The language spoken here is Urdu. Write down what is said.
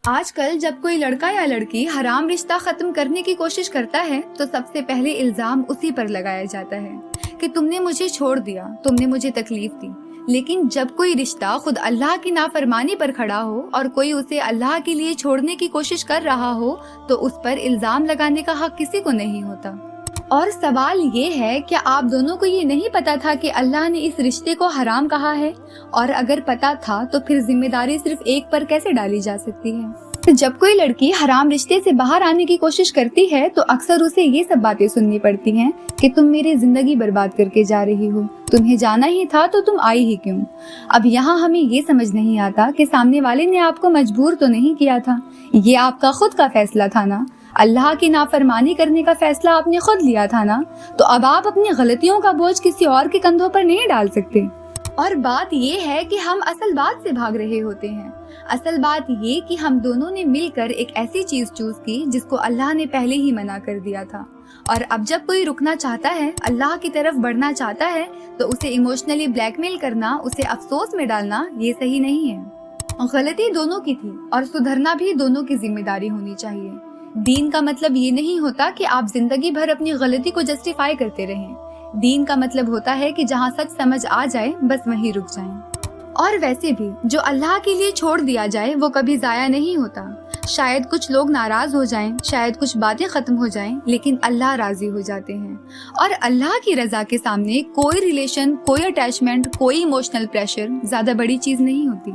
آج کل جب کوئی لڑکا یا لڑکی حرام رشتہ ختم کرنے کی کوشش کرتا ہے تو سب سے پہلے الزام اسی پر لگایا جاتا ہے کہ تم نے مجھے چھوڑ دیا، تم نے مجھے تکلیف دی۔ لیکن جب کوئی رشتہ خود اللہ کی نافرمانی پر کھڑا ہو اور کوئی اسے اللہ کے لیے چھوڑنے کی کوشش کر رہا ہو تو اس پر الزام لگانے کا حق کسی کو نہیں ہوتا۔ اور سوال یہ ہے کہ آپ دونوں کو یہ نہیں پتا تھا کہ اللہ نے اس رشتے کو حرام کہا ہے؟ اور اگر پتا تھا تو پھر ذمہ داری صرف ایک پر کیسے ڈالی جا سکتی ہے؟ جب کوئی لڑکی حرام رشتے سے باہر آنے کی کوشش کرتی ہے تو اکثر اسے یہ سب باتیں سننی پڑتی ہیں کہ تم میری زندگی برباد کر کے جا رہی ہو، تمہیں جانا ہی تھا تو تم آئی ہی کیوں؟ اب یہاں ہمیں یہ سمجھ نہیں آتا کہ سامنے والے نے آپ کو مجبور تو نہیں کیا تھا، یہ آپ کا خود کا فیصلہ تھا نا۔ اللہ کی نافرمانی کرنے کا فیصلہ آپ نے خود لیا تھا نا، تو اب آپ اپنی غلطیوں کا بوجھ کسی اور کے کندھوں پر نہیں ڈال سکتے۔ اور بات یہ ہے کہ ہم اصل بات سے بھاگ رہے ہوتے ہیں۔ اصل بات یہ کہ ہم دونوں نے مل کر ایک ایسی چیز چوز کی جس کو اللہ نے پہلے ہی منع کر دیا تھا، اور اب جب کوئی رکنا چاہتا ہے، اللہ کی طرف بڑھنا چاہتا ہے، تو اسے ایموشنلی بلیک میل کرنا، اسے افسوس میں ڈالنا، یہ صحیح نہیں ہے۔ غلطی دونوں کی تھی اور سدھرنا بھی دونوں کی ذمہ داری ہونی چاہیے۔ دین کا مطلب یہ نہیں ہوتا کہ آپ زندگی بھر اپنی غلطی کو جسٹیفائی کرتے رہیں۔ دین کا مطلب ہوتا ہے کہ جہاں سچ سمجھ آ جائے بس وہیں رک جائیں۔ اور ویسے بھی جو اللہ کے لیے چھوڑ دیا جائے وہ کبھی ضائع نہیں ہوتا۔ شاید کچھ لوگ ناراض ہو جائیں، شاید کچھ باتیں ختم ہو جائیں، لیکن اللہ راضی ہو جاتے ہیں۔ اور اللہ کی رضا کے سامنے کوئی ریلیشن، کوئی اٹیچمنٹ، کوئی ایموشنل پریشر زیادہ بڑی چیز نہیں ہوتی۔